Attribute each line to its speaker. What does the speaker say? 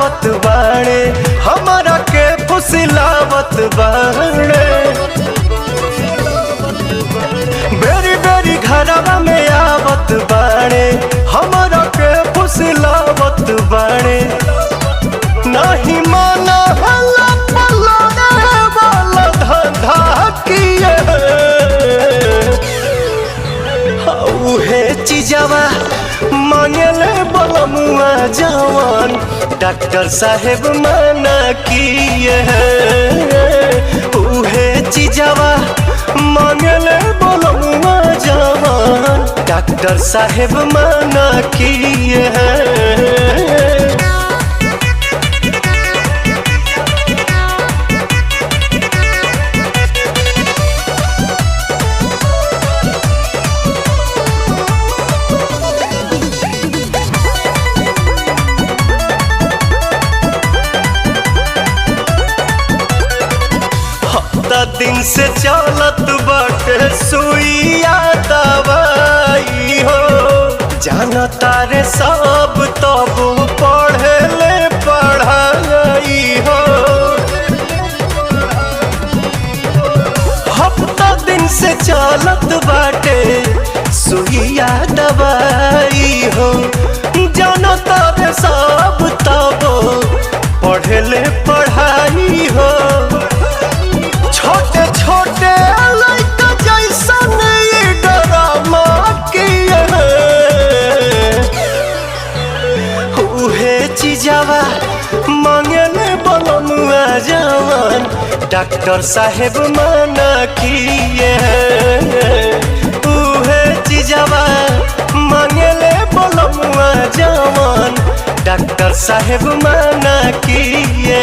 Speaker 1: आवत बाड़े, हमारा के फुसिलावत बाड़े। बेरी बेरी घरवा में आवत बाड़े, हमारा के फुसिलावत बाड़े। नहीं माना हल्ला पल्ला वाला धंधा किए, उहे चीजवा मांगले बलमुआ जवान डॉक्टर साहेब मना किए। उहे चीजवा मांगले बलमुआ जवान डॉक्टर साहेब मना किए। दिन से चलत बाटे सुइया दवाई हो, जाना तारे सब तब पढ़े ले पढ़ाई हो। हफ्ता दिन से चलत बाटे सुइया दवाई हो, जाना तारे सब तब पढ़े ले पढ़ाई हो। छोटे छोटे लड़का जैसन ये ड्रामा किए, उहे चीजवा मांगले बलमुआ जवान डॉक्टर साहेब मना किए। उहे चीजवा मांगले बलमुआ जवान डॉक्टर साहेब मना किए।